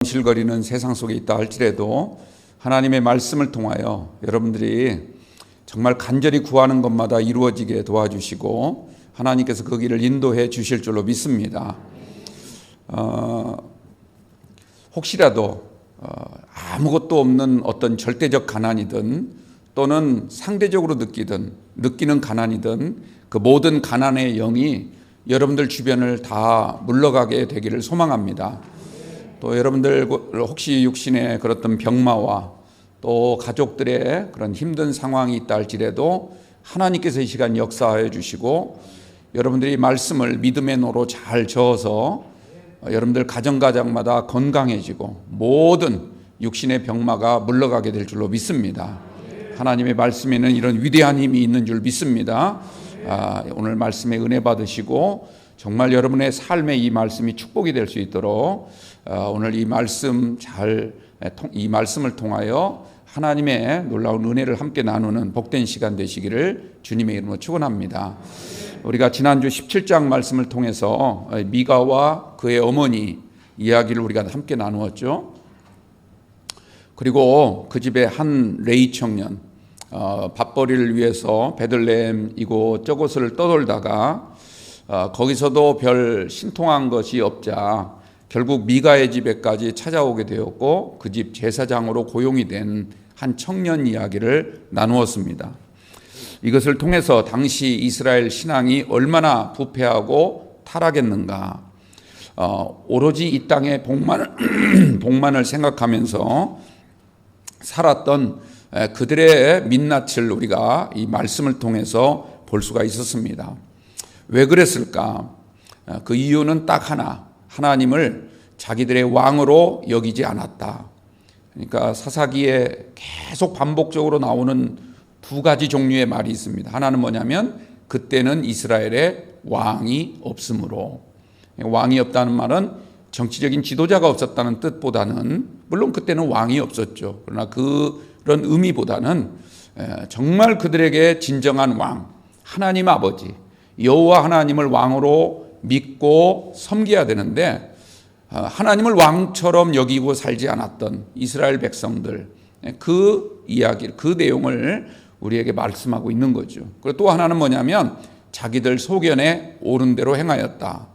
실거리는 세상 속에 있다 할지라도 하나님의 말씀을 통하여 여러분들이 정말 간절히 구하는 것마다 이루어지게 도와주시고 하나님께서 그 길을 인도해 주실 줄로 믿습니다. 혹시라도 아무것도 없는 어떤 절대적 가난이든 또는 상대적으로 느끼는 가난이든 그 모든 가난의 영이 여러분들 주변을 다 물러가게 되기를 소망합니다. 또 여러분들 혹시 육신의 그런 병마와 또 가족들의 그런 힘든 상황이 있다 할지라도 하나님께서 이 시간 역사하여 주시고 여러분들이 말씀을 믿음의 노로 잘 저어서 여러분들 가정마다 건강해지고 모든 육신의 병마가 물러가게 될 줄로 믿습니다. 하나님의 말씀에는 이런 위대한 힘이 있는 줄 믿습니다. 오늘 말씀에 은혜 받으시고 정말 여러분의 삶에 이 말씀이 축복이 될 수 있도록 오늘 이 말씀을 통하여 하나님의 놀라운 은혜를 함께 나누는 복된 시간 되시기를 주님의 이름으로 축원합니다. 우리가 지난주 17장 말씀을 통해서 미가와 그의 어머니 이야기를 우리가 함께 나누었죠. 그리고 그 집에 한 레위 청년 밥벌이를 위해서 베들레헴 이곳저곳을 떠돌다가 거기서도 별 신통한 것이 없자 결국 미가의 집에까지 찾아오게 되었고 그 집 제사장으로 고용이 된 한 청년 이야기를 나누었습니다. 이것을 통해서 당시 이스라엘 신앙이 얼마나 부패하고 타락했는가, 오로지 이 땅의 복만을 생각하면서 살았던 그들의 민낯을 우리가 이 말씀을 통해서 볼 수가 있었습니다. 왜 그랬을까? 그 이유는 딱 하나, 하나님을 자기들의 왕으로 여기지 않았다. 그러니까 사사기에 계속 반복적으로 나오는 두 가지 종류의 말이 있습니다. 하나는 뭐냐면 그때는 이스라엘에 왕이 없으므로, 왕이 없다는 말은 정치적인 지도자가 없었다는 뜻보다는, 물론 그때는 왕이 없었죠. 그러나 그런 의미보다는 정말 그들에게 진정한 왕, 하나님 아버지 여호와 하나님을 왕으로 믿고 섬겨야 되는데 하나님을 왕처럼 여기고 살지 않았던 이스라엘 백성들, 그 이야기, 그 내용을 우리에게 말씀하고 있는 거죠. 그리고 또 하나는 뭐냐면 자기들 소견에 옳은 대로 행하였다.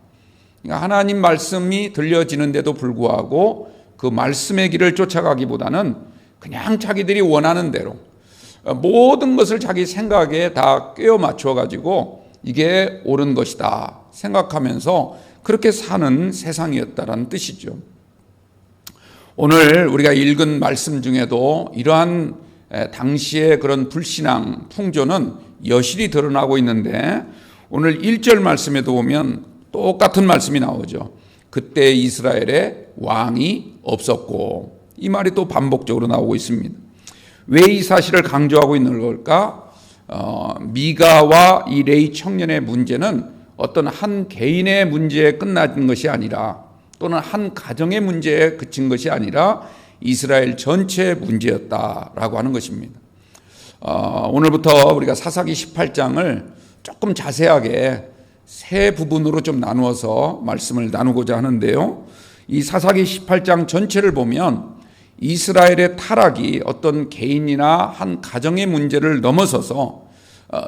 그러니까 하나님 말씀이 들려지는데도 불구하고 그 말씀의 길을 쫓아가기보다는 그냥 자기들이 원하는 대로 모든 것을 자기 생각에 다 꿰어 맞춰 가지고 이게 옳은 것이다 생각하면서 그렇게 사는 세상이었다라는 뜻이죠. 오늘 우리가 읽은 말씀 중에도 이러한 당시의 그런 불신앙 풍조는 여실히 드러나고 있는데 오늘 1절 말씀에도 보면 똑같은 말씀이 나오죠. 그때 이스라엘에 왕이 없었고, 이 말이 또 반복적으로 나오고 있습니다. 왜 이 사실을 강조하고 있는 걸까? 미가와 이 레위 청년의 문제는 어떤 한 개인의 문제에 끝나는 것이 아니라, 또는 한 가정의 문제에 그친 것이 아니라 이스라엘 전체의 문제였다라고 하는 것입니다. 오늘부터 우리가 사사기 18장을 조금 자세하게 세 부분으로 좀 나누어서 말씀을 나누고자 하는데요. 이 사사기 18장 전체를 보면 이스라엘의 타락이 어떤 개인이나 한 가정의 문제를 넘어서서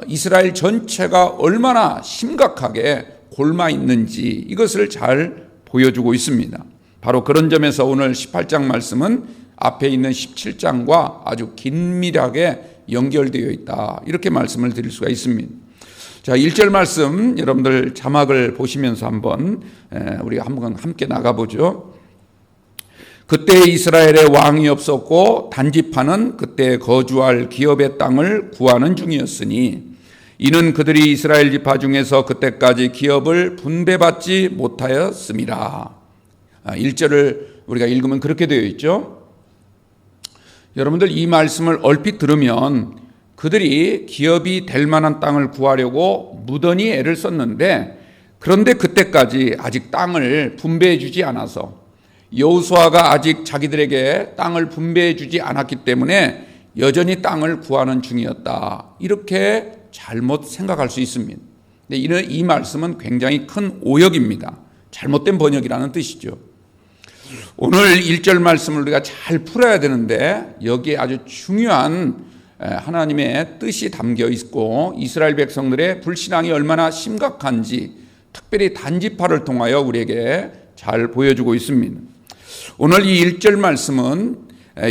이스라엘 전체가 얼마나 심각하게 골마 있는지 이것을 잘 보여주고 있습니다. 바로 그런 점에서 오늘 18장 말씀은 앞에 있는 17장과 아주 긴밀하게 연결되어 있다, 이렇게 말씀을 드릴 수가 있습니다. 자, 1절 말씀 여러분들 자막을 보시면서 한번 우리가 한번 함께 나가보죠. 그때 이스라엘에 왕이 없었고 단지파는 그때 거주할 기업의 땅을 구하는 중이었으니 이는 그들이 이스라엘 지파 중에서 그때까지 기업을 분배받지 못하였음이라. 1절을 우리가 읽으면 그렇게 되어 있죠. 여러분들 이 말씀을 얼핏 들으면 그들이 기업이 될 만한 땅을 구하려고 무던히 애를 썼는데, 그런데 그때까지 아직 땅을 분배해 주지 않아서, 여호수아가 아직 자기들에게 땅을 분배해 주지 않았기 때문에 여전히 땅을 구하는 중이었다, 이렇게 잘못 생각할 수 있습니다. 근데 이 말씀은 굉장히 큰 오역입니다. 잘못된 번역이라는 뜻이죠. 오늘 1절 말씀을 우리가 잘 풀어야 되는데 여기에 아주 중요한 하나님의 뜻이 담겨 있고 이스라엘 백성들의 불신앙이 얼마나 심각한지 특별히 단지파를 통하여 우리에게 잘 보여주고 있습니다. 오늘 이 1절 말씀은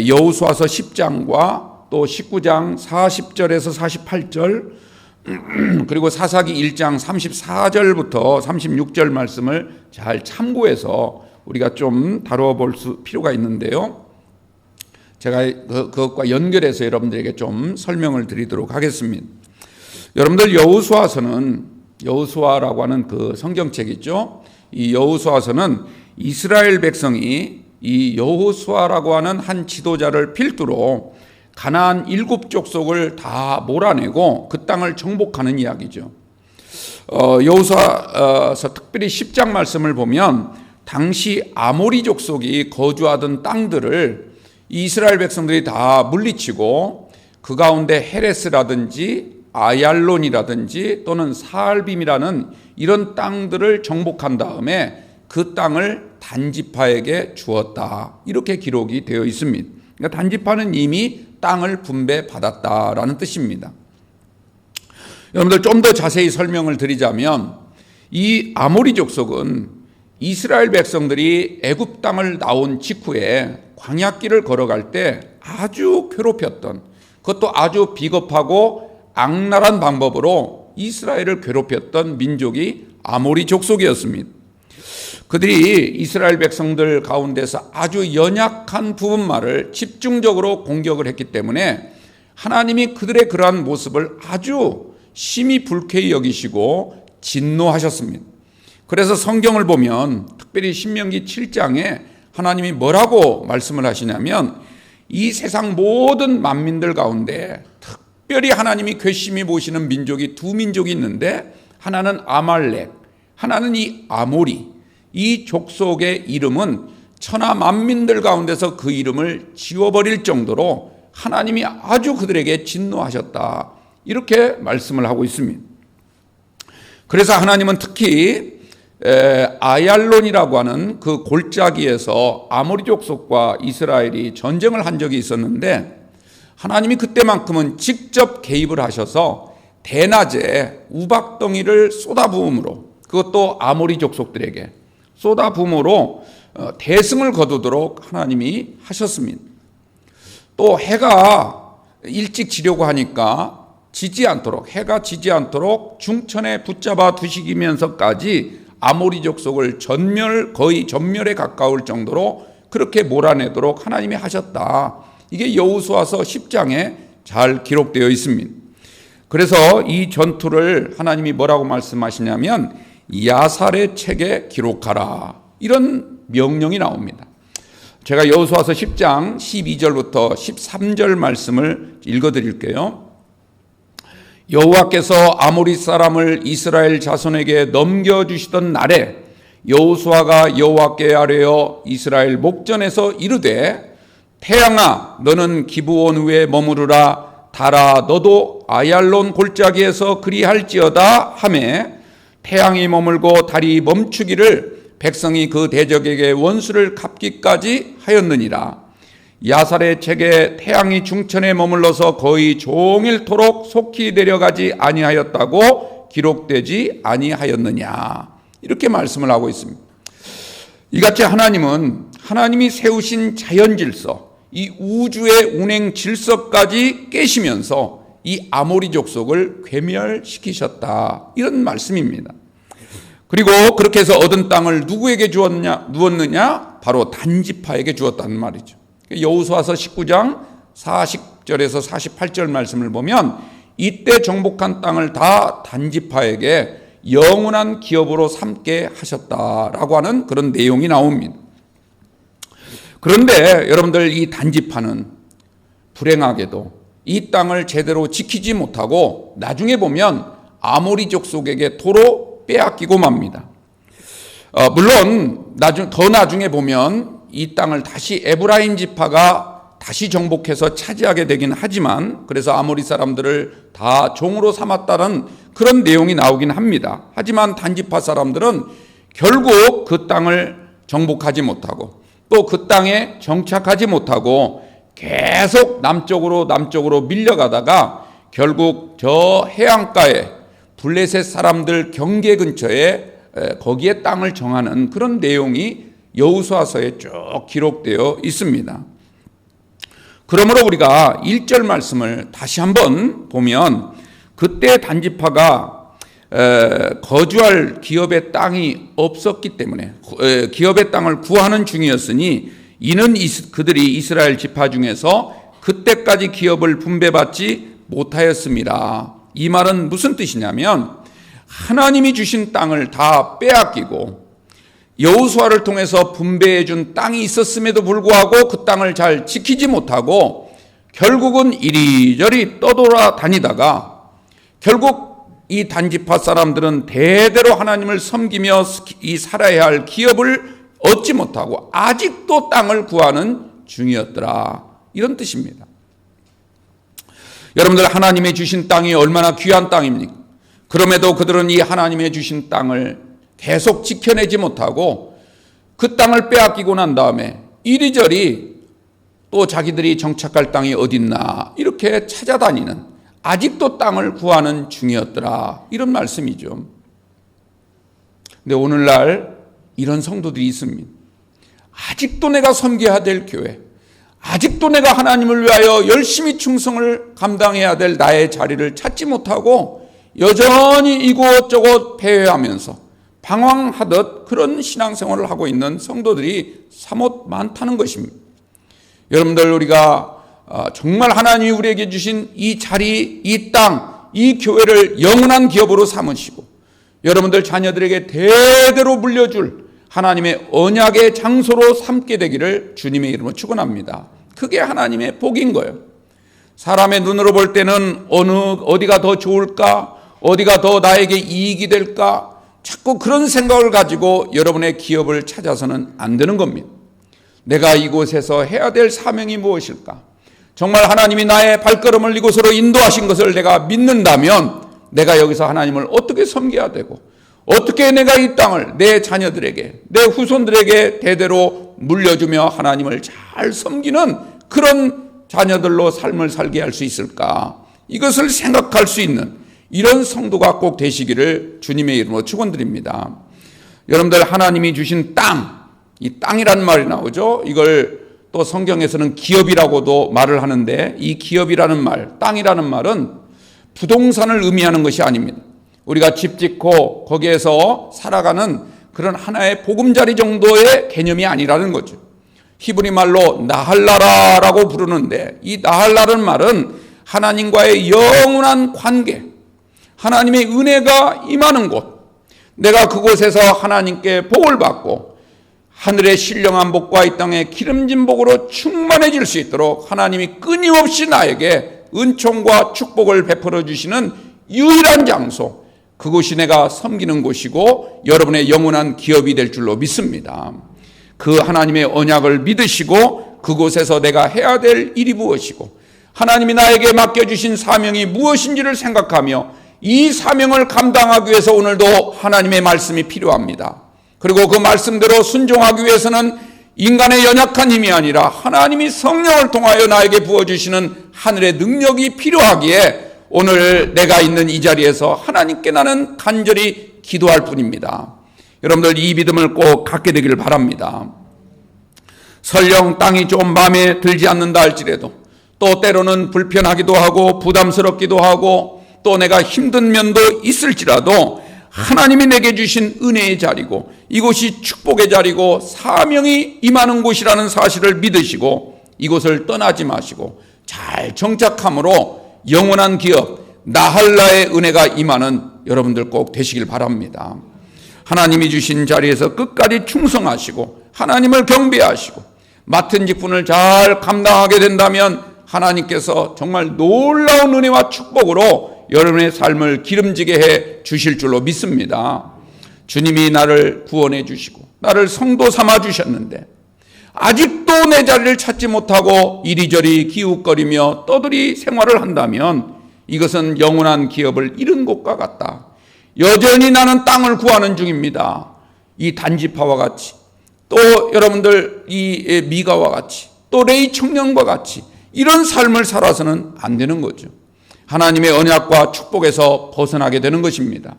여호수아서 10장과 또 19장 40절에서 48절 그리고 사사기 1장 34절부터 36절 말씀을 잘 참고해서 우리가 좀 다뤄볼 필요가 있는데요. 제가 그것과 연결해서 여러분들에게 좀 설명을 드리도록 하겠습니다. 여러분들 여호수아라고 하는 그 성경책 있죠. 이 여호수아서는 이스라엘 백성이 이 여호수아라고 하는 한 지도자를 필두로 가나안 7족속을 다 몰아내고 그 땅을 정복하는 이야기죠. 여호수아서 특별히 10장 말씀을 보면 당시 아모리 족속이 거주하던 땅들을 이스라엘 백성들이 다 물리치고 그 가운데 헤레스라든지 아얄론이라든지 또는 사알빔이라는 이런 땅들을 정복한 다음에 그 땅을 단지파에게 주었다. 이렇게 기록이 되어 있습니다. 그러니까 단지파는 이미 땅을 분배받았다라는 뜻입니다. 여러분들 좀 더 자세히 설명을 드리자면 이 아모리 족속은 이스라엘 백성들이 애굽 땅을 나온 직후에 광야길을 걸어갈 때 아주 괴롭혔던, 그것도 아주 비겁하고 악랄한 방법으로 이스라엘을 괴롭혔던 민족이 아모리 족속이었습니다. 그들이 이스라엘 백성들 가운데서 아주 연약한 부분만을 집중적으로 공격을 했기 때문에 하나님이 그들의 그러한 모습을 아주 심히 불쾌히 여기시고 진노하셨습니다. 그래서 성경을 보면 특별히 신명기 7장에 하나님이 뭐라고 말씀을 하시냐면 이 세상 모든 만민들 가운데 특별히 하나님이 괘씸히 보시는 민족이 두 민족이 있는데 하나는 아말렉, 하나는 이 아모리. 이 족속의 이름은 천하 만민들 가운데서 그 이름을 지워버릴 정도로 하나님이 아주 그들에게 진노하셨다. 이렇게 말씀을 하고 있습니다. 그래서 하나님은 특히 아얄론이라고 하는 그 골짜기에서 아모리 족속과 이스라엘이 전쟁을 한 적이 있었는데 하나님이 그때만큼은 직접 개입을 하셔서 대낮에 우박덩이를 쏟아부음으로, 그것도 아모리 족속들에게 쏟아부음으로 대승을 거두도록 하나님이 하셨습니다. 또 해가 일찍 지려고 하니까 해가 지지 않도록 중천에 붙잡아 두시면서까지 아모리 족속을 거의 전멸에 가까울 정도로 그렇게 몰아내도록 하나님이 하셨다. 이게 여호수아서 10장에 잘 기록되어 있습니다. 그래서 이 전투를 하나님이 뭐라고 말씀하시냐면 야살의 책에 기록하라. 이런 명령이 나옵니다. 제가 여호수아서 10장 12절부터 13절 말씀을 읽어드릴게요. 여호와께서 아모리 사람을 이스라엘 자손에게 넘겨주시던 날에 여호수아가 여호와께 아뢰어 이스라엘 목전에서 이르되 태양아 너는 기브온 위에 머무르라, 달아 너도 아얄론 골짜기에서 그리할지어다 하매 태양이 머물고 달이 멈추기를 백성이 그 대적에게 원수를 갚기까지 하였느니라. 야살의 책에 태양이 중천에 머물러서 거의 종일토록 속히 내려가지 아니하였다고 기록되지 아니하였느냐. 이렇게 말씀을 하고 있습니다. 이같이 하나님이 세우신 자연질서, 이 우주의 운행 질서까지 깨시면서 이 아모리 족속을 괴멸시키셨다. 이런 말씀입니다. 그리고 그렇게 해서 얻은 땅을 누구에게 주었느냐? 바로 단지파에게 주었다는 말이죠. 여호수아서 19장 40절에서 48절 말씀을 보면 이때 정복한 땅을 다 단지파에게 영원한 기업으로 삼게 하셨다라고 하는 그런 내용이 나옵니다. 그런데 여러분들 이 단지파는 불행하게도 이 땅을 제대로 지키지 못하고 나중에 보면 아모리 족속에게 도로 빼앗기고 맙니다. 물론 더 나중에 보면 이 땅을 다시 에브라임 지파가 다시 정복해서 차지하게 되긴 하지만, 그래서 아모리 사람들을 다 종으로 삼았다는 그런 내용이 나오긴 합니다. 하지만 단지파 사람들은 결국 그 땅을 정복하지 못하고 또 그 땅에 정착하지 못하고 계속 남쪽으로 밀려가다가 결국 저 해안가에 블레셋 사람들 경계 근처에 거기에 땅을 정하는 그런 내용이 여호수아서에 쭉 기록되어 있습니다. 그러므로 우리가 1절 말씀을 다시 한번 보면 그때 단지파가 거주할 기업의 땅이 없었기 때문에 기업의 땅을 구하는 중이었으니 이는 그들이 이스라엘 지파 중에서 그때까지 기업을 분배받지 못하였습니다. 이 말은 무슨 뜻이냐면 하나님이 주신 땅을 다 빼앗기고 여호수아를 통해서 분배해 준 땅이 있었음에도 불구하고 그 땅을 잘 지키지 못하고 결국은 이리저리 떠돌아다니다가 결국 이 단지파 사람들은 대대로 하나님을 섬기며 이 살아야 할 기업을 얻지 못하고 아직도 땅을 구하는 중이었더라. 이런 뜻입니다. 여러분들, 하나님의 주신 땅이 얼마나 귀한 땅입니까? 그럼에도 그들은 이 하나님의 주신 땅을 계속 지켜내지 못하고 그 땅을 빼앗기고 난 다음에 이리저리 또 자기들이 정착할 땅이 어딨나 이렇게 찾아다니는, 아직도 땅을 구하는 중이었더라, 이런 말씀이죠. 근데 오늘날 이런 성도들이 있습니다. 아직도 내가 섬겨야 될 교회, 아직도 내가 하나님을 위하여 열심히 충성을 감당해야 될 나의 자리를 찾지 못하고 여전히 이곳저곳 배회하면서 방황하듯 그런 신앙생활을 하고 있는 성도들이 사뭇 많다는 것입니다. 여러분들, 우리가 정말 하나님이 우리에게 주신 이 자리, 이 땅, 이 교회를 영원한 기업으로 삼으시고 여러분들 자녀들에게 대대로 물려줄 하나님의 언약의 장소로 삼게 되기를 주님의 이름으로 축원합니다. 그게 하나님의 복인 거예요. 사람의 눈으로 볼 때는 어디가 더 좋을까? 어디가 더 나에게 이익이 될까? 자꾸 그런 생각을 가지고 여러분의 기업을 찾아서는 안 되는 겁니다. 내가 이곳에서 해야 될 사명이 무엇일까? 정말 하나님이 나의 발걸음을 이곳으로 인도하신 것을 내가 믿는다면 내가 여기서 하나님을 어떻게 섬겨야 되고 어떻게 내가 이 땅을 내 자녀들에게, 내 후손들에게 대대로 물려주며 하나님을 잘 섬기는 그런 자녀들로 삶을 살게 할 수 있을까? 이것을 생각할 수 있는 이런 성도가 꼭 되시기를 주님의 이름으로 축원드립니다. 여러분들, 하나님이 주신 땅, 이 땅이란 말이 나오죠. 이걸 또 성경에서는 기업이라고도 말을 하는데 이 기업이라는 말, 땅이라는 말은 부동산을 의미하는 것이 아닙니다. 우리가 집 짓고 거기에서 살아가는 그런 하나의 보금자리 정도의 개념이 아니라는 거죠. 히브리 말로 나할라라라고 부르는데 이 나할라라는 말은 하나님과의 영원한 관계, 하나님의 은혜가 임하는 곳, 내가 그곳에서 하나님께 복을 받고 하늘의 신령한 복과 이 땅의 기름진 복으로 충만해질 수 있도록 하나님이 끊임없이 나에게 은총과 축복을 베풀어 주시는 유일한 장소, 그곳이 내가 섬기는 곳이고 여러분의 영원한 기업이 될 줄로 믿습니다. 그 하나님의 언약을 믿으시고 그곳에서 내가 해야 될 일이 무엇이고 하나님이 나에게 맡겨주신 사명이 무엇인지를 생각하며 이 사명을 감당하기 위해서 오늘도 하나님의 말씀이 필요합니다. 그리고 그 말씀대로 순종하기 위해서는 인간의 연약한 힘이 아니라 하나님이 성령을 통하여 나에게 부어주시는 하늘의 능력이 필요하기에 오늘 내가 있는 이 자리에서 하나님께 나는 간절히 기도할 뿐입니다. 여러분들, 이 믿음을 꼭 갖게 되기를 바랍니다. 설령 땅이 좀 마음에 들지 않는다 할지라도 또 때로는 불편하기도 하고 부담스럽기도 하고 또 내가 힘든 면도 있을지라도 하나님이 내게 주신 은혜의 자리고 이곳이 축복의 자리고 사명이 임하는 곳이라는 사실을 믿으시고 이곳을 떠나지 마시고 잘 정착함으로 영원한 기업 나할라의 은혜가 임하는 여러분들 꼭 되시길 바랍니다. 하나님이 주신 자리에서 끝까지 충성하시고 하나님을 경배하시고 맡은 직분을 잘 감당하게 된다면 하나님께서 정말 놀라운 은혜와 축복으로 여러분의 삶을 기름지게 해 주실 줄로 믿습니다. 주님이 나를 구원해 주시고 나를 성도 삼아 주셨는데 아직도 내 자리를 찾지 못하고 이리저리 기웃거리며 떠들이 생활을 한다면 이것은 영원한 기업을 잃은 것과 같다. 여전히 나는 땅을 구하는 중입니다. 이 단지파와 같이 또 여러분들 이 미가와 같이 또 레위 청년과 같이 이런 삶을 살아서는 안 되는 거죠. 하나님의 언약과 축복에서 벗어나게 되는 것입니다.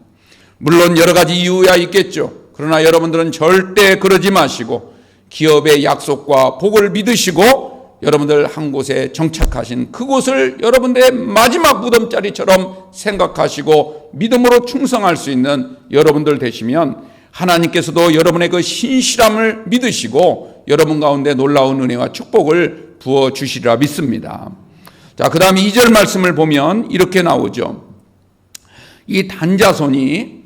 물론 여러 가지 이유야 있겠죠. 그러나 여러분들은 절대 그러지 마시고 기업의 약속과 복을 믿으시고 여러분들 한 곳에 정착하신 그곳을 여러분들의 마지막 무덤자리처럼 생각하시고 믿음으로 충성할 수 있는 여러분들 되시면 하나님께서도 여러분의 그 신실함을 믿으시고 여러분 가운데 놀라운 은혜와 축복을 부어주시리라 믿습니다. 자, 그 다음 2절 말씀을 보면 이렇게 나오죠. 이 단자손이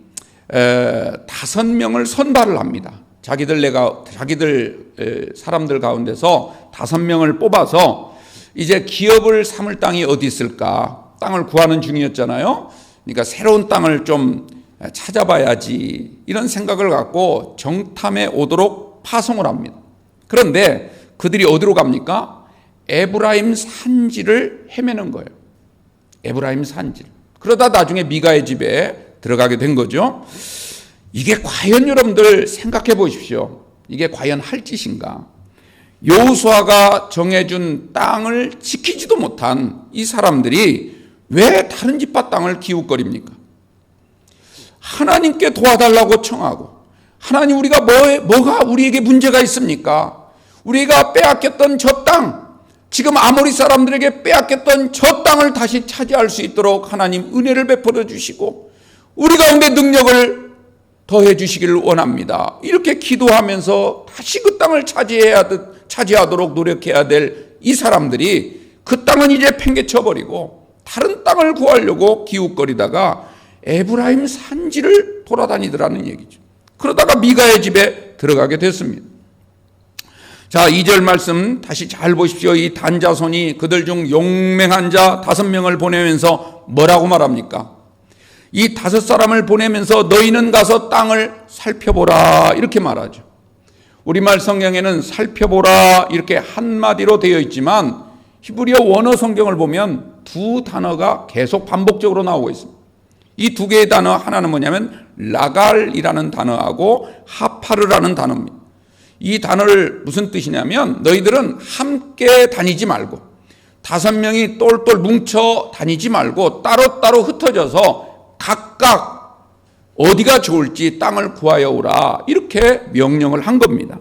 5명을 선발을 합니다. 자기들 사람들 가운데서 5명을 뽑아서 이제 기업을 삼을 땅이 어디 있을까? 땅을 구하는 중이었잖아요. 그러니까 새로운 땅을 좀 찾아봐야지 이런 생각을 갖고 정탐에 오도록 파송을 합니다. 그런데 그들이 어디로 갑니까? 에브라임 산지를 헤매는 거예요. 에브라임 산지. 그러다 나중에 미가의 집에 들어가게 된 거죠. 이게 과연 여러분들 생각해 보십시오. 이게 과연 할 짓인가? 여호수아가 정해준 땅을 지키지도 못한 이 사람들이 왜 다른 집밭 땅을 기웃거립니까? 하나님께 도와달라고 청하고 하나님 우리가 뭐가 우리에게 문제가 있습니까? 우리가 빼앗겼던 저 땅, 지금 아모리 사람들에게 빼앗겼던 저 땅을 다시 차지할 수 있도록 하나님 은혜를 베풀어 주시고 우리 가운데 능력을 더해 주시기를 원합니다. 이렇게 기도하면서 다시 그 땅을 차지하도록 노력해야 될 이 사람들이 그 땅은 이제 팽개쳐버리고 다른 땅을 구하려고 기웃거리다가 에브라임 산지를 돌아다니더라는 얘기죠. 그러다가 미가의 집에 들어가게 됐습니다. 자, 2절 말씀 다시 잘 보십시오. 이 단자손이 그들 중 용맹한 자 5명을 보내면서 뭐라고 말합니까? 이 5사람을 보내면서 너희는 가서 땅을 살펴보라 이렇게 말하죠. 우리말 성경에는 살펴보라 이렇게 한마디로 되어 있지만 히브리어 원어 성경을 보면 2 단어가 계속 반복적으로 나오고 있습니다. 이 2개의 단어 하나는 뭐냐면 라갈이라는 단어하고 하파르라는 단어입니다. 이 단어를 무슨 뜻이냐면 너희들은 함께 다니지 말고 5명이 똘똘 뭉쳐 다니지 말고 따로따로 흩어져서 각각 어디가 좋을지 땅을 구하여 오라 이렇게 명령을 한 겁니다.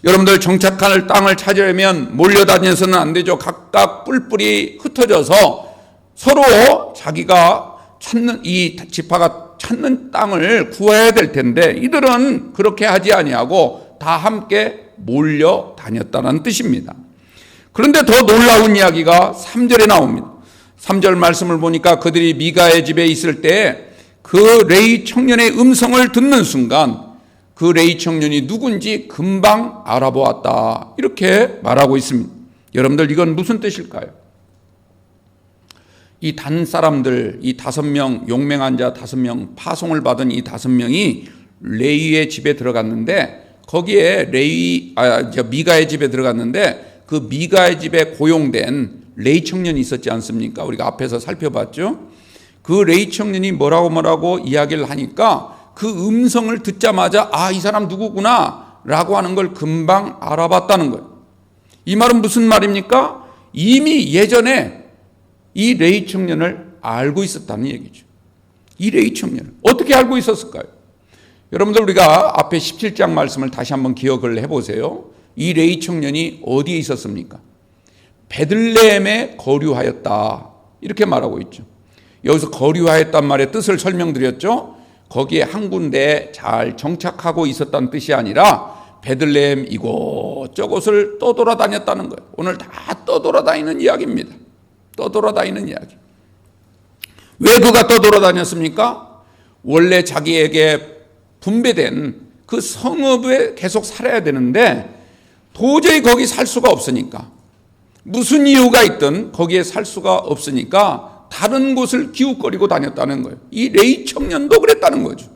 여러분들 정착할 땅을 찾으려면 몰려다녀서는 안 되죠. 각각 뿔뿔이 흩어져서 서로 자기가 찾는 이 지파가 찾는 땅을 구해야 될 텐데 이들은 그렇게 하지 아니하고 다 함께 몰려 다녔다는 뜻입니다. 그런데 더 놀라운 이야기가 3절에 나옵니다. 3절 말씀을 보니까 그들이 미가의 집에 있을 때 그 레위 청년의 음성을 듣는 순간 그 레위 청년이 누군지 금방 알아보았다 이렇게 말하고 있습니다. 여러분들 이건 무슨 뜻일까요? 이 단 사람들, 이 5명, 용맹한 자 5명, 파송을 받은 이 5명이 레위의 집에 들어갔는데 거기에 미가의 집에 들어갔는데 그 미가의 집에 고용된 레위 청년이 있었지 않습니까? 우리가 앞에서 살펴봤죠. 그 레위 청년이 뭐라고 이야기를 하니까 그 음성을 듣자마자 이 사람 누구구나 라고 하는 걸 금방 알아봤다는 거예요. 이 말은 무슨 말입니까? 이미 예전에 이 레위 청년을 알고 있었다는 얘기죠. 이 레위 청년을 어떻게 알고 있었을까요? 여러분들 우리가 앞에 17장 말씀을 다시 한번 기억을 해보세요. 이 레위 청년이 어디에 있었습니까? 베들레헴에 거류하였다 이렇게 말하고 있죠. 여기서 거류하였단 말의 뜻을 설명드렸죠. 거기에 한 군데에 잘 정착하고 있었다는 뜻이 아니라 베들레헴 이곳저곳을 떠돌아다녔다는 거예요. 오늘 다 떠돌아다니는 이야기입니다. 떠돌아다니는 이야기. 왜 그가 떠돌아다녔습니까? 원래 자기에게 분배된 그 성읍에 계속 살아야 되는데 도저히 거기 살 수가 없으니까 무슨 이유가 있든 거기에 살 수가 없으니까 다른 곳을 기웃거리고 다녔다는 거예요. 이 레위 청년도 그랬다는 거죠.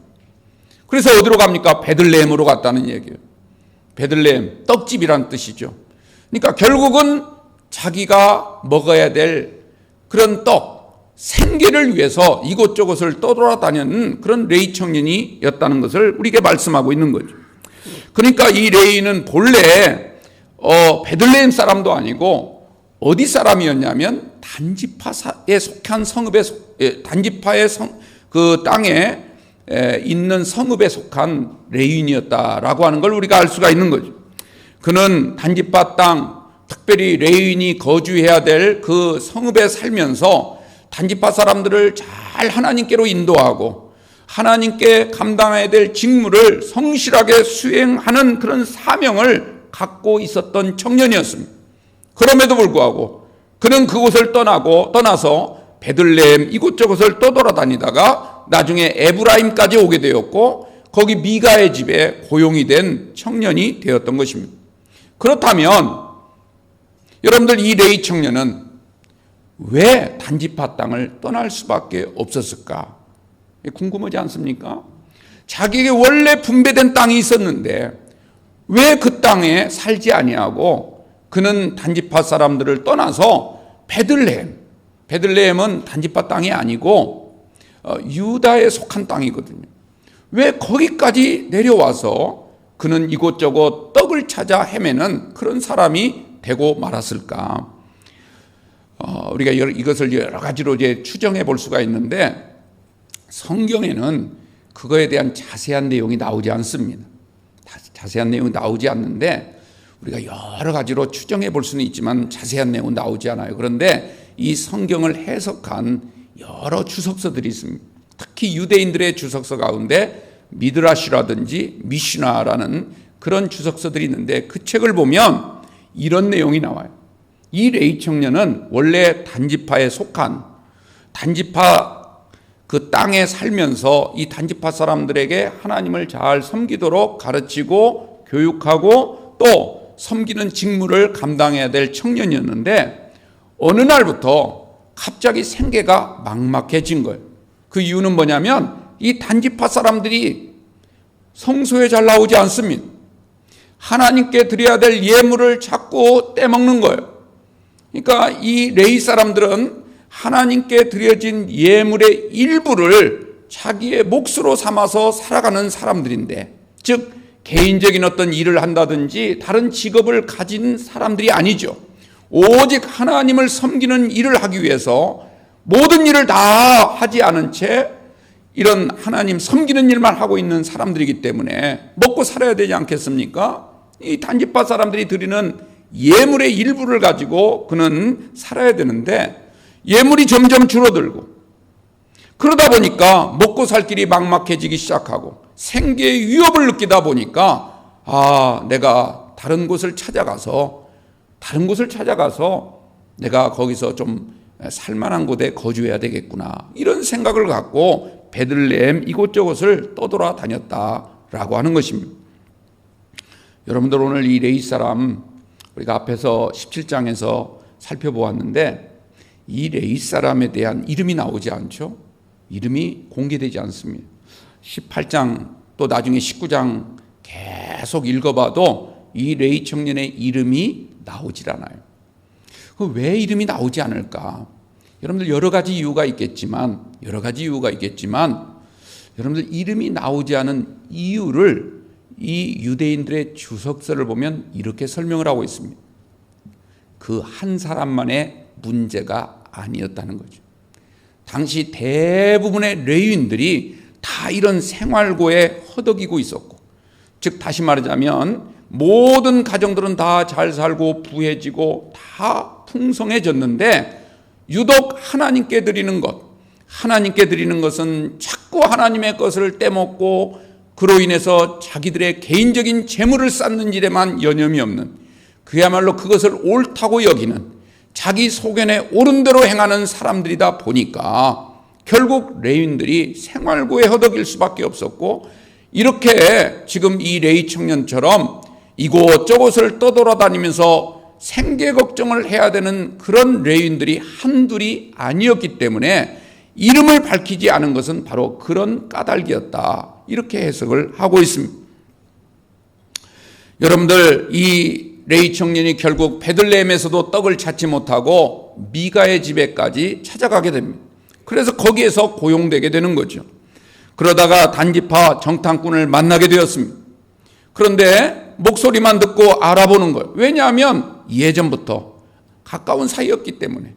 그래서 어디로 갑니까? 베들레헴으로 갔다는 얘기예요. 베들레헴, 떡집이란 뜻이죠. 그러니까 결국은 자기가 먹어야 될 그런 떡, 생계를 위해서 이곳저곳을 떠돌아다니는 그런 레위 청년이었다는 것을 우리에게 말씀하고 있는 거죠. 그러니까 이 레위는 본래 베들레헴 사람도 아니고 어디 사람이었냐면 단지파에 속한 단지파의 그 땅에 있는 성읍에 속한 레위인이었다라고 하는 걸 우리가 알 수가 있는 거죠. 그는 단지파 땅, 특별히 레위인이 거주해야 될 그 성읍에 살면서 단지파 사람들을 잘 하나님께로 인도하고 하나님께 감당해야 될 직무를 성실하게 수행하는 그런 사명을 갖고 있었던 청년이었습니다. 그럼에도 불구하고 그는 그곳을 떠나서 베들레헴 이곳저곳을 떠돌아다니다가 나중에 에브라임까지 오게 되었고 거기 미가의 집에 고용이 된 청년이 되었던 것입니다. 그렇다면 여러분들 이 레위 청년은 왜 단지파 땅을 떠날 수밖에 없었을까? 궁금하지 않습니까? 자기에게 원래 분배된 땅이 있었는데 왜 그 땅에 살지 아니하고 그는 단지파 사람들을 떠나서 베들레헴은 단지파 땅이 아니고 유다에 속한 땅이거든요. 왜 거기까지 내려와서 그는 이곳저곳 떡을 찾아 헤매는 그런 사람이 되고 말았을까? 우리가 이것을 여러 가지로 이제 추정해 볼 수가 있는데 성경에는 그거에 대한 자세한 내용이 나오지 않습니다. 자세한 내용이 나오지 않는데 우리가 여러 가지로 추정해 볼 수는 있지만 자세한 내용은 나오지 않아요. 그런데 이 성경을 해석한 여러 주석서들이 있습니다. 특히 유대인들의 주석서 가운데 미드라시라든지 미시나라는 그런 주석서들이 있는데 그 책을 보면 이런 내용이 나와요. 이 레위 청년은 원래 단지파에 속한 단지파 그 땅에 살면서 이 단지파 사람들에게 하나님을 잘 섬기도록 가르치고 교육하고 또 섬기는 직무를 감당해야 될 청년이었는데 어느 날부터 갑자기 생계가 막막해진 거예요. 그 이유는 뭐냐면 이 단지파 사람들이 성소에 잘 나오지 않습니다. 하나님께 드려야 될 예물을 자꾸 떼먹는 거예요. 그러니까 이 레위 사람들은 하나님께 드려진 예물의 일부를 자기의 몫으로 삼아서 살아가는 사람들인데, 즉 개인적인 어떤 일을 한다든지 다른 직업을 가진 사람들이 아니죠. 오직 하나님을 섬기는 일을 하기 위해서 모든 일을 다 하지 않은 채 이런 하나님 섬기는 일만 하고 있는 사람들이기 때문에 먹고 살아야 되지 않겠습니까? 이 단지파 사람들이 드리는 예물의 일부를 가지고 그는 살아야 되는데 예물이 점점 줄어들고 그러다 보니까 먹고 살 길이 막막해지기 시작하고 생계의 위협을 느끼다 보니까 내가 다른 곳을 찾아가서 내가 거기서 좀 살만한 곳에 거주해야 되겠구나 이런 생각을 갖고 베들레헴 이곳저곳을 떠돌아다녔다라고 하는 것입니다. 여러분들 오늘 이 레위 사람 우리가 앞에서 17장에서 살펴보았는데 이 레위 사람에 대한 이름이 나오지 않죠. 이름이 공개되지 않습니다. 18장 또 나중에 19장 계속 읽어봐도 이 레위 청년의 이름이 나오질 않아요. 왜 이름이 나오지 않을까? 여러분들 여러 가지 이유가 있겠지만 여러분들 이름이 나오지 않은 이유를 이 유대인들의 주석서를 보면 이렇게 설명을 하고 있습니다. 그 한 사람만의 문제가 아니었다는 거죠. 당시 대부분의 레위인들이 다 이런 생활고에 허덕이고 있었고, 즉 다시 말하자면 모든 가정들은 다 잘 살고 부해지고 다 풍성해졌는데 유독 하나님께 드리는 것은 자꾸 하나님의 것을 떼먹고 그로 인해서 자기들의 개인적인 재물을 쌓는 일에만 여념이 없는, 그야말로 그것을 옳다고 여기는, 자기 소견에 옳은 대로 행하는 사람들이다 보니까 결국 레위인들이 생활고에 허덕일 수밖에 없었고, 이렇게 지금 이 레위 청년처럼 이곳저곳을 떠돌아다니면서 생계 걱정을 해야 되는 그런 레위인들이 한둘이 아니었기 때문에 이름을 밝히지 않은 것은 바로 그런 까닭이었다, 이렇게 해석을 하고 있습니다. 여러분들 이 레위 청년이 결국 베들레헴에서도 떡을 찾지 못하고 미가의 집에까지 찾아가게 됩니다. 그래서 거기에서 고용되게 되는 거죠. 그러다가 단지파 정탐꾼을 만나게 되었습니다. 그런데 목소리만 듣고 알아보는 거예요. 왜냐하면 예전부터 가까운 사이였기 때문에,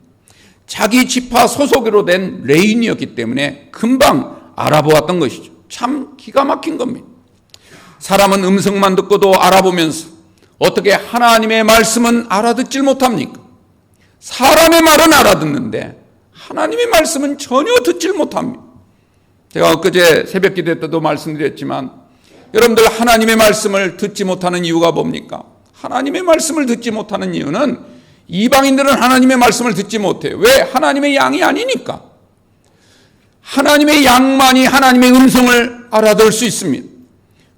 자기 지파 소속으로 된 레인이었기 때문에 금방 알아보았던 것이죠. 참 기가 막힌 겁니다. 사람은 음성만 듣고도 알아보면서 어떻게 하나님의 말씀은 알아듣질 못합니까? 사람의 말은 알아듣는데 하나님의 말씀은 전혀 듣질 못합니다. 제가 엊그제 새벽 기도 때도 말씀드렸지만, 여러분들 하나님의 말씀을 듣지 못하는 이유가 뭡니까? 하나님의 말씀을 듣지 못하는 이유는 이방인들은 하나님의 말씀을 듣지 못해요. 왜? 하나님의 양이 아니니까. 하나님의 양만이 하나님의 음성을 알아들을 수 있습니다.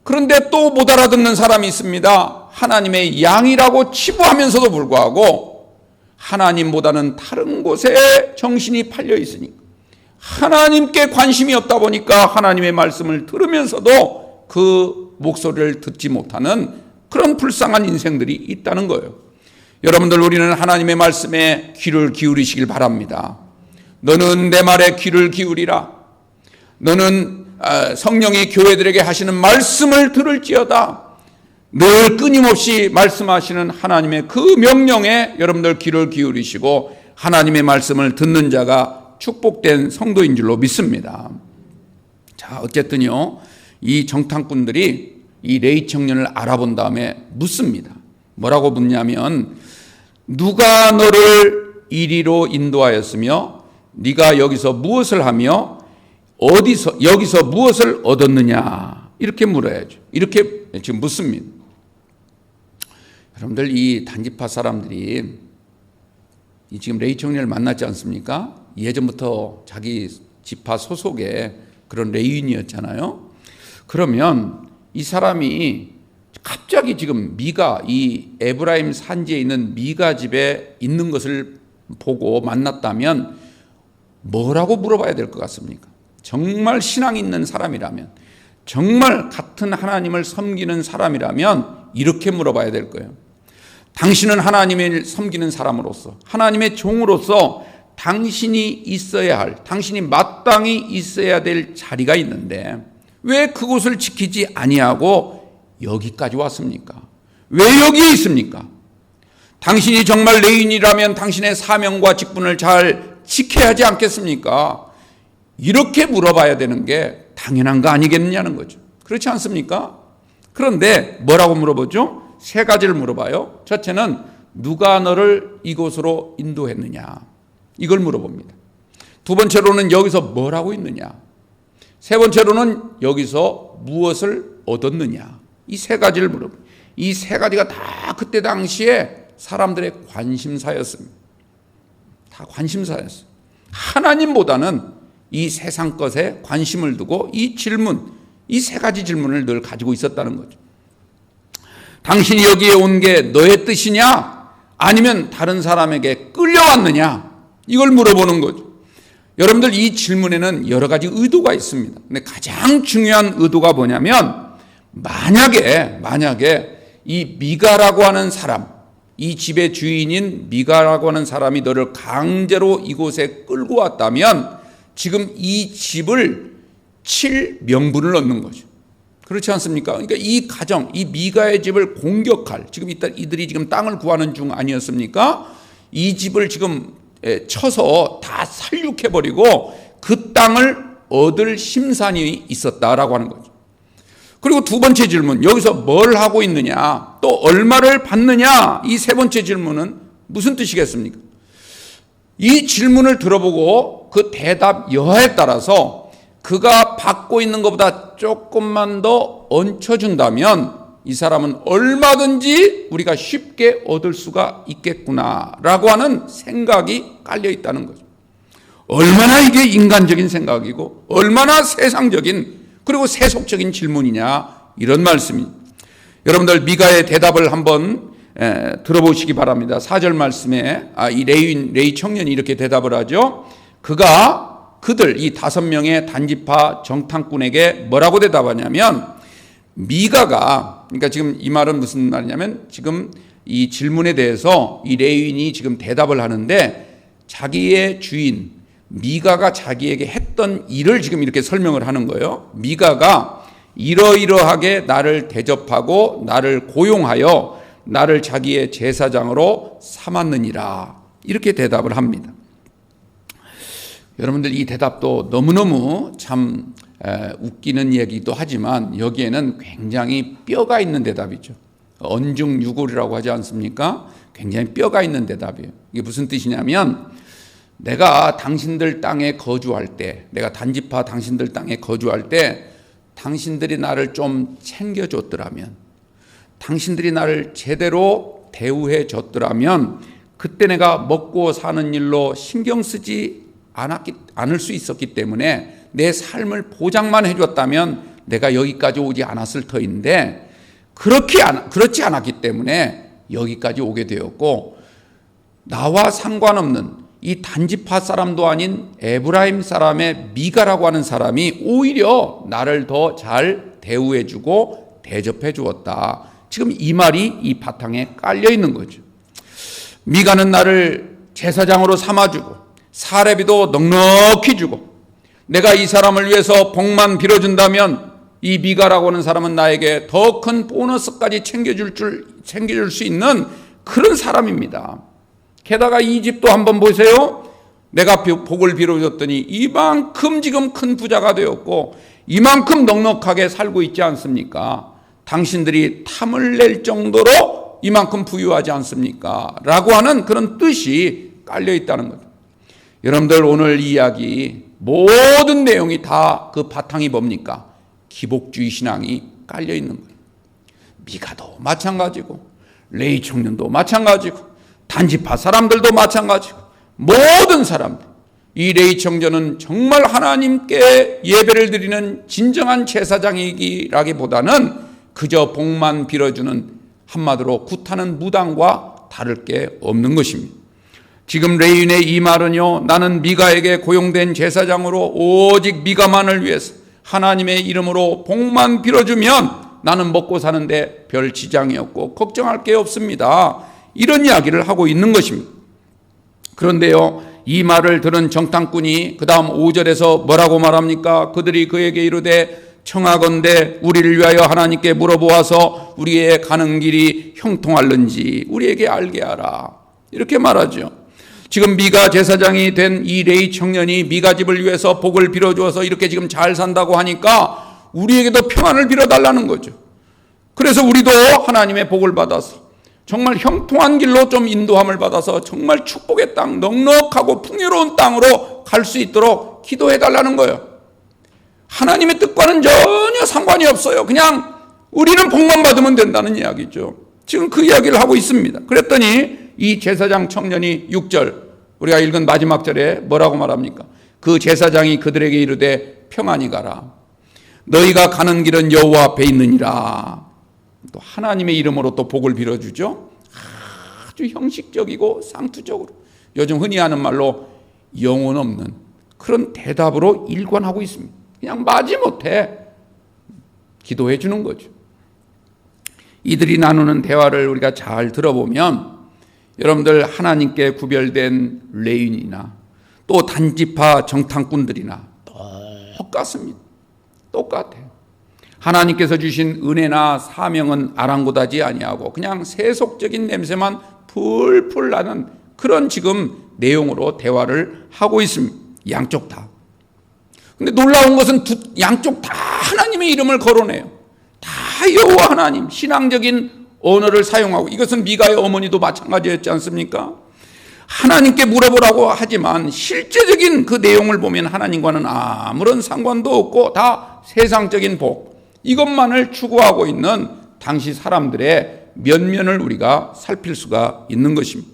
그런데 또 못 알아듣는 사람이 있습니다. 하나님의 양이라고 치부하면서도 불구하고 하나님보다는 다른 곳에 정신이 팔려 있으니까, 하나님께 관심이 없다 보니까 하나님의 말씀을 들으면서도 그 목소리를 듣지 못하는 그런 불쌍한 인생들이 있다는 거예요. 여러분들, 우리는 하나님의 말씀에 귀를 기울이시길 바랍니다. 너는 내 말에 귀를 기울이라. 너는 성령이 교회들에게 하시는 말씀을 들을지어다. 늘 끊임없이 말씀하시는 하나님의 그 명령에 여러분들 귀를 기울이시고 하나님의 말씀을 듣는 자가 축복된 성도인 줄로 믿습니다. 자, 어쨌든요, 이 정탐꾼들이 이 레위 청년을 알아본 다음에 묻습니다. 뭐라고 묻냐면, 누가 너를 이리로 인도하였으며 네가 여기서 무엇을 하며 여기서 무엇을 얻었느냐, 이렇게 물어야죠. 이렇게 지금 묻습니다. 여러분들, 이 단지파 사람들이 지금 레위 청년을 만났지 않습니까? 예전부터 자기 지파 소속의 그런 레위인이었잖아요. 그러면 이 사람이 갑자기 지금 미가, 이 에브라임 산지에 있는 미가 집에 있는 것을 보고 만났다면 뭐라고 물어봐야 될 것 같습니까? 정말 신앙 있는 사람이라면, 정말 같은 하나님을 섬기는 사람이라면 이렇게 물어봐야 될 거예요. 당신은 하나님을 섬기는 사람으로서, 하나님의 종으로서 당신이 있어야 할, 당신이 마땅히 있어야 될 자리가 있는데 왜 그곳을 지키지 아니하고 여기까지 왔습니까? 왜 여기에 있습니까? 당신이 정말 레위인이라면 당신의 사명과 직분을 잘 지켜야 하지 않겠습니까? 이렇게 물어봐야 되는 게 당연한 거 아니겠느냐는 거죠. 그렇지 않습니까? 그런데 뭐라고 물어보죠? 세 가지를 물어봐요. 첫째는 누가 너를 이곳으로 인도했느냐, 이걸 물어봅니다. 두 번째로는 여기서 뭘 하고 있느냐, 세 번째로는 여기서 무엇을 얻었느냐, 이 세 가지를 물어봅니다. 이 세 가지가 다 그때 당시에 사람들의 관심사였습니다. 다 관심사였어요. 하나님보다는 이 세상 것에 관심을 두고 이 질문, 이 세 가지 질문을 늘 가지고 있었다는 거죠. 당신이 여기에 온 게 너의 뜻이냐, 아니면 다른 사람에게 끌려왔느냐, 이걸 물어보는 거죠. 여러분들, 이 질문에는 여러 가지 의도가 있습니다. 근데 가장 중요한 의도가 뭐냐면, 만약에 이 미가라고 하는 사람, 이 집의 주인인 미가라고 하는 사람이 너를 강제로 이곳에 끌고 왔다면 지금 이 집을 칠 명분을 얻는 거죠. 그렇지 않습니까? 그러니까 이 가정, 이 미가의 집을 공격할, 지금 이들이 지금 땅을 구하는 중 아니었습니까? 이 집을 지금 쳐서 다 살육해버리고 그 땅을 얻을 심산이 있었다라고 하는 거죠. 그리고 두 번째 질문, 여기서 뭘 하고 있느냐, 또 얼마를 받느냐, 이 세 번째 질문은 무슨 뜻이겠습니까? 이 질문을 들어보고 그 대답 여하에 따라서 그가 받고 있는 것보다 조금만 더 얹혀준다면 이 사람은 얼마든지 우리가 쉽게 얻을 수가 있겠구나라고 하는 생각이 깔려 있다는 거죠. 얼마나 이게 인간적인 생각이고 얼마나 세상적인, 그리고 세속적인 질문이냐, 이런 말씀입니다. 여러분들, 미가의 대답을 한번 들어보시기 바랍니다. 4절 말씀에 이 레위 청년이 이렇게 대답을 하죠. 그들 이 5명의 단지파 정탐꾼에게 뭐라고 대답하냐면, 미가가, 그러니까 지금 이 말은 무슨 말이냐면, 지금 이 질문에 대해서 이 레위인이 지금 대답을 하는데 자기의 주인 미가가 자기에게 했던 일을 지금 이렇게 설명을 하는 거예요. 미가가 이러이러하게 나를 대접하고 나를 고용하여 나를 자기의 제사장으로 삼았느니라. 이렇게 대답을 합니다. 여러분들 이 대답도 너무너무 참 웃기는 얘기도 하지만 여기에는 굉장히 뼈가 있는 대답이죠. 언중유골이라고 하지 않습니까? 굉장히 뼈가 있는 대답이에요. 이게 무슨 뜻이냐면 내가 당신들 땅에 거주할 때, 내가 단지파 당신들 땅에 거주할 때 당신들이 나를 좀 챙겨줬더라면, 당신들이 나를 제대로 대우해 줬더라면 그때 내가 먹고 사는 일로 신경 쓰지 않을 수 있었기 때문에 내 삶을 보장만 해줬다면 내가 여기까지 오지 않았을 터인데 그렇지 않았기 때문에 여기까지 오게 되었고, 나와 상관없는 이 단지파 사람도 아닌 에브라임 사람의 미가라고 하는 사람이 오히려 나를 더 잘 대우해주고 대접해 주었다. 지금 이 말이 이 바탕에 깔려 있는 거죠. 미가는 나를 제사장으로 삼아주고 사례비도 넉넉히 주고, 내가 이 사람을 위해서 복만 빌어준다면 이 미가라고 하는 사람은 나에게 더 큰 보너스까지 챙겨줄 수 있는 그런 사람입니다. 게다가 이 집도 한번 보세요. 내가 복을 빌어줬더니 이만큼 지금 큰 부자가 되었고 이만큼 넉넉하게 살고 있지 않습니까? 당신들이 탐을 낼 정도로 이만큼 부유하지 않습니까? 라고 하는 그런 뜻이 깔려 있다는 거죠. 여러분들 오늘 이야기 모든 내용이 다 그 바탕이 뭡니까? 기복주의 신앙이 깔려 있는 거예요. 미가도 마찬가지고 레위 청년도 마찬가지고 단지파 사람들도 마찬가지고 모든 사람들, 이 레위 청년은 정말 하나님께 예배를 드리는 진정한 제사장이기라기보다는 그저 복만 빌어주는 한마디로 굿하는 무당과 다를 게 없는 것입니다. 지금 레위인의 이 말은요, 나는 미가에게 고용된 제사장으로 오직 미가만을 위해서 하나님의 이름으로 복만 빌어주면 나는 먹고 사는데 별 지장이 없고 걱정할 게 없습니다. 이런 이야기를 하고 있는 것입니다. 그런데요, 이 말을 들은 정탐꾼이 그 다음 5절에서 뭐라고 말합니까? 그들이 그에게 이르되 청하건대 우리를 위하여 하나님께 물어보아서 우리의 가는 길이 형통할는지 우리에게 알게 하라. 이렇게 말하죠. 지금 미가 제사장이 된 이 레위 청년이 미가 집을 위해서 복을 빌어주어서 이렇게 지금 잘 산다고 하니까 우리에게도 평안을 빌어달라는 거죠. 그래서 우리도 하나님의 복을 받아서 정말 형통한 길로 좀 인도함을 받아서 정말 축복의 땅, 넉넉하고 풍요로운 땅으로 갈 수 있도록 기도해달라는 거예요. 하나님의 뜻과는 전혀 상관이 없어요. 그냥 우리는 복만 받으면 된다는 이야기죠. 지금 그 이야기를 하고 있습니다. 그랬더니 이 제사장 청년이 6절, 우리가 읽은 마지막 절에 뭐라고 말합니까? 그 제사장이 그들에게 이르되 평안히 가라. 너희가 가는 길은 여호와 앞에 있느니라. 또 하나님의 이름으로 또 복을 빌어주죠. 아주 형식적이고 상투적으로, 요즘 흔히 하는 말로 영혼 없는 그런 대답으로 일관하고 있습니다. 그냥 마지못해 기도해 주는 거죠. 이들이 나누는 대화를 우리가 잘 들어보면 여러분들 하나님께 구별된 레위인이나 또 단지파 정탐꾼들이나 똑같습니다. 똑같아요. 하나님께서 주신 은혜나 사명은 아랑곳하지 아니하고 그냥 세속적인 냄새만 풀풀 나는 그런 지금 내용으로 대화를 하고 있습니다. 양쪽 다. 근데 놀라운 것은 양쪽 다 하나님의 이름을 거론해요. 다 여호와 하나님, 신앙적인 언어를 사용하고, 이것은 미가의 어머니도 마찬가지였지 않습니까? 하나님께 물어보라고 하지만 실제적인 그 내용을 보면 하나님과는 아무런 상관도 없고 다 세상적인 복, 이것만을 추구하고 있는 당시 사람들의 면면을 우리가 살필 수가 있는 것입니다.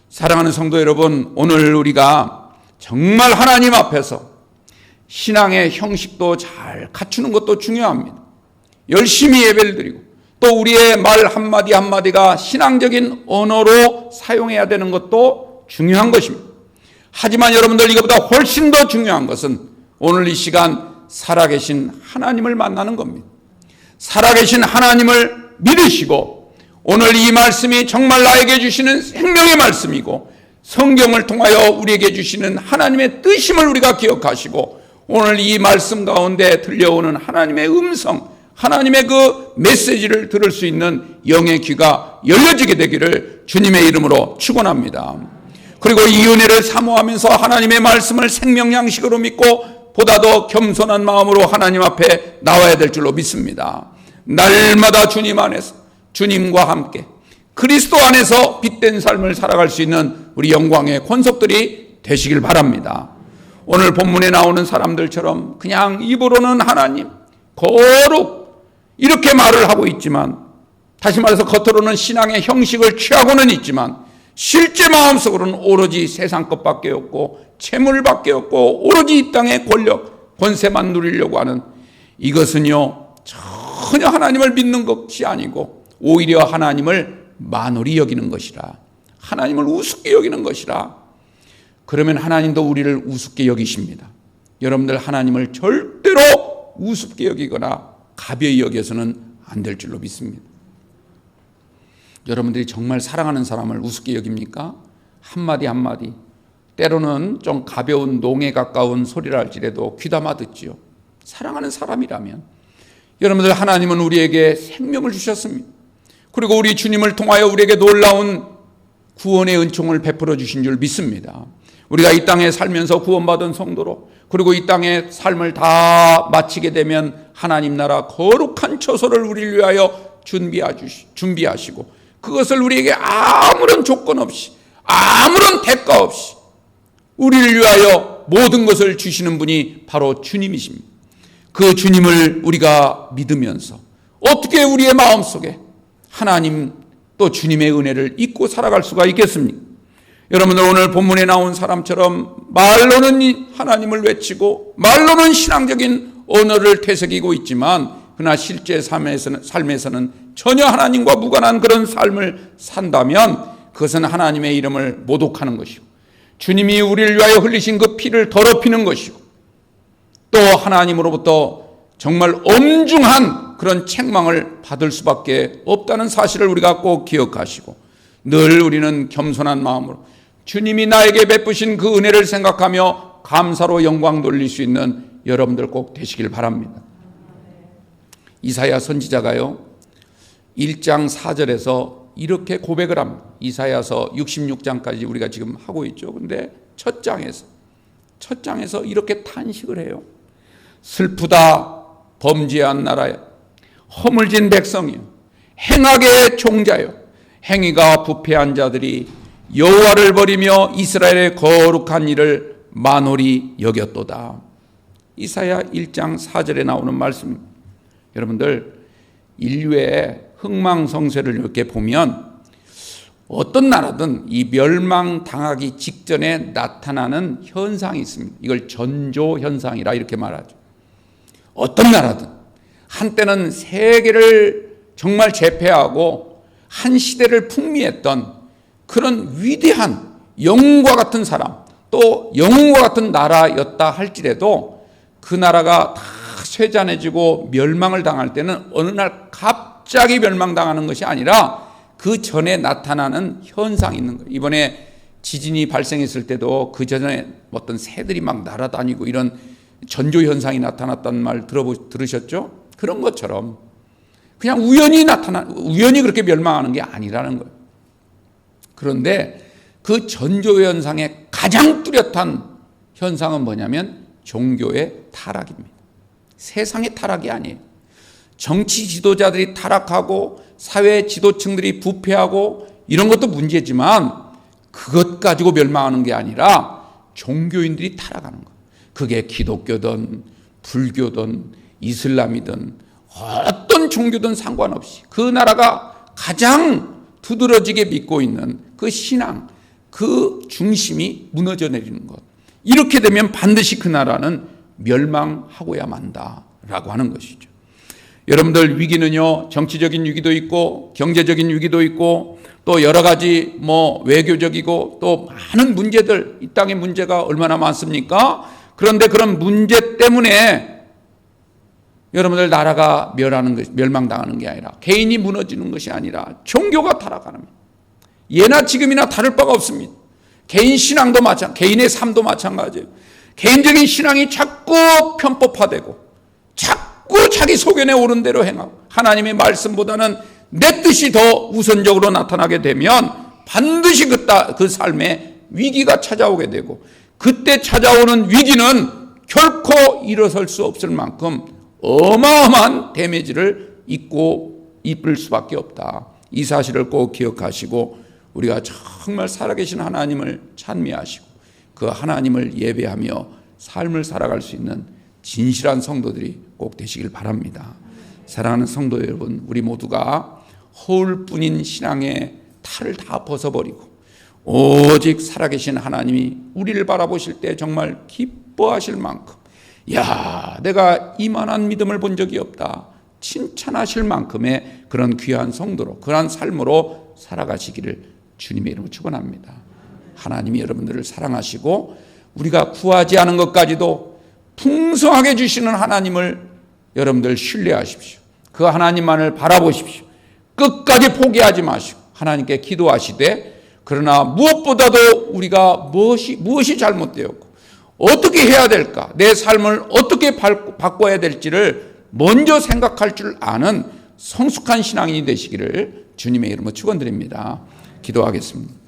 사랑하는 성도 여러분, 오늘 우리가 정말 하나님 앞에서 신앙의 형식도 잘 갖추는 것도 중요합니다. 열심히 예배를 드리고 또 우리의 말 한마디 한마디가 신앙적인 언어로 사용해야 되는 것도 중요한 것입니다. 하지만 여러분들, 이것보다 훨씬 더 중요한 것은 오늘 이 시간 살아계신 하나님을 만나는 겁니다. 살아계신 하나님을 믿으시고 오늘 이 말씀이 정말 나에게 주시는 생명의 말씀이고 성경을 통하여 우리에게 주시는 하나님의 뜻임을 우리가 기억하시고 오늘 이 말씀 가운데 들려오는 하나님의 음성, 하나님의 그 메시지를 들을 수 있는 영의 귀가 열려지게 되기를 주님의 이름으로 축원합니다. 그리고 이 은혜를 사모하면서 하나님의 말씀을 생명 양식으로 믿고 보다 더 겸손한 마음으로 하나님 앞에 나와야 될 줄로 믿습니다. 날마다 주님 안에서, 주님과 함께 그리스도 안에서 빛된 삶을 살아갈 수 있는 우리 영광의 권속들이 되시길 바랍니다. 오늘 본문에 나오는 사람들처럼 그냥 입으로는 하나님, 거룩 이렇게 말을 하고 있지만, 다시 말해서 겉으로는 신앙의 형식을 취하고는 있지만 실제 마음속으로는 오로지 세상 것밖에 없고 채물밖에 없고 오로지 이 땅의 권력, 권세만 누리려고 하는, 이것은요 전혀 하나님을 믿는 것이 아니고 오히려 하나님을 만홀히 여기는 것이라, 하나님을 우습게 여기는 것이라. 그러면 하나님도 우리를 우습게 여기십니다. 여러분들 하나님을 절대로 우습게 여기거나 가벼이 여겨서는 안 될 줄로 믿습니다. 여러분들이 정말 사랑하는 사람을 우습게 여깁니까? 한마디 한마디, 때로는 좀 가벼운 농에 가까운 소리라 할지라도 귀담아 듣지요. 사랑하는 사람이라면. 여러분들 하나님은 우리에게 생명을 주셨습니다. 그리고 우리 주님을 통하여 우리에게 놀라운 구원의 은총을 베풀어 주신 줄 믿습니다. 우리가 이 땅에 살면서 구원받은 성도로, 그리고 이 땅의 삶을 다 마치게 되면 하나님 나라 거룩한 처소를 우리를 위하여 준비하시고 그것을 우리에게 아무런 조건 없이, 아무런 대가 없이 우리를 위하여 모든 것을 주시는 분이 바로 주님이십니다. 그 주님을 우리가 믿으면서 어떻게 우리의 마음속에 하나님 또 주님의 은혜를 잊고 살아갈 수가 있겠습니까? 여러분들 오늘 본문에 나온 사람처럼 말로는 하나님을 외치고 말로는 신앙적인 언어를 되새기고 있지만 그러나 실제 삶에서는 전혀 하나님과 무관한 그런 삶을 산다면 그것은 하나님의 이름을 모독하는 것이고 주님이 우리를 위하여 흘리신 그 피를 더럽히는 것이고 또 하나님으로부터 정말 엄중한 그런 책망을 받을 수밖에 없다는 사실을 우리가 꼭 기억하시고 늘 우리는 겸손한 마음으로 주님이 나에게 베푸신 그 은혜를 생각하며 감사로 영광 돌릴 수 있는 여러분들 꼭 되시길 바랍니다. 이사야 선지자가요 1장 4절에서 이렇게 고백을 합니다. 이사야서 66장까지 우리가 지금 하고 있죠. 그런데 첫 장에서 이렇게 탄식을 해요. 슬프다 범죄한 나라여, 허물진 백성이여, 행악의 종자여, 행위가 부패한 자들이 여호와를 버리며 이스라엘의 거룩한 일을 만홀히 여겼도다. 이사야 1장 4절에 나오는 말씀입니다. 여러분들 인류의 흥망성쇠를 이렇게 보면 어떤 나라든 이 멸망당하기 직전에 나타나는 현상이 있습니다. 이걸 전조현상이라 이렇게 말하죠. 어떤 나라든 한때는 세계를 정말 제패하고 한 시대를 풍미했던 그런 위대한 영웅과 같은 사람, 또 영웅과 같은 나라였다 할지라도 그 나라가 다 쇠잔해지고 멸망을 당할 때는 어느 날 갑자기 멸망당하는 것이 아니라 그 전에 나타나는 현상이 있는 거예요. 이번에 지진이 발생했을 때도 그 전에 어떤 새들이 막 날아다니고 이런 전조현상이 나타났다는 말 들으셨죠? 그런 것처럼 그냥 우연히 그렇게 멸망하는 게 아니라는 거예요. 그런데 그 전조현상의 가장 뚜렷한 현상은 뭐냐면 종교의 타락입니다. 세상의 타락이 아니에요. 정치 지도자들이 타락하고 사회 지도층들이 부패하고 이런 것도 문제지만 그것 가지고 멸망하는 게 아니라 종교인들이 타락하는 거예요. 그게 기독교든 불교든 이슬람이든 어떤 종교든 상관없이 그 나라가 가장 두드러지게 믿고 있는 그 신앙, 그 중심이 무너져 내리는 것. 이렇게 되면 반드시 그 나라는 멸망하고야 만다라고 하는 것이죠. 여러분들 위기는요 정치적인 위기도 있고 경제적인 위기도 있고 또 여러 가지 외교적이고 또 많은 문제들, 이 땅의 문제가 얼마나 많습니까? 그런데 그런 문제 때문에 여러분들 나라가 멸망당하는 게 아니라 개인이 무너지는 것이 아니라 종교가 타락하는 겁니다. 예나 지금이나 다를 바가 없습니다. 개인 신앙도 개인의 삶도 마찬가지예요. 개인적인 신앙이 자꾸 편법화되고 자꾸 자기 소견에 오른 대로 행하고 하나님의 말씀보다는 내 뜻이 더 우선적으로 나타나게 되면 반드시 그 삶에 위기가 찾아오게 되고 그때 찾아오는 위기는 결코 일어설 수 없을 만큼 어마어마한 데미지를 입을 수밖에 없다. 이 사실을 꼭 기억하시고 우리가 정말 살아계신 하나님을 찬미하시고 그 하나님을 예배하며 삶을 살아갈 수 있는 진실한 성도들이 꼭 되시길 바랍니다. 사랑하는 성도 여러분, 우리 모두가 허울뿐인 신앙의 탈을 다 벗어버리고 오직 살아계신 하나님이 우리를 바라보실 때 정말 기뻐하실 만큼 야, 내가 이만한 믿음을 본 적이 없다 칭찬하실 만큼의 그런 귀한 성도로 그러한 삶으로 살아가시기를 주님의 이름으로 축원합니다. 하나님이 여러분들을 사랑하시고 우리가 구하지 않은 것까지도 풍성하게 주시는 하나님을 여러분들 신뢰하십시오. 그 하나님만을 바라보십시오. 끝까지 포기하지 마시고 하나님께 기도하시되 그러나 무엇보다도 우리가 무엇이 잘못되었고 어떻게 해야 될까? 내 삶을 어떻게 바꿔야 될지를 먼저 생각할 줄 아는 성숙한 신앙인이 되시기를 주님의 이름으로 축원드립니다. 기도하겠습니다.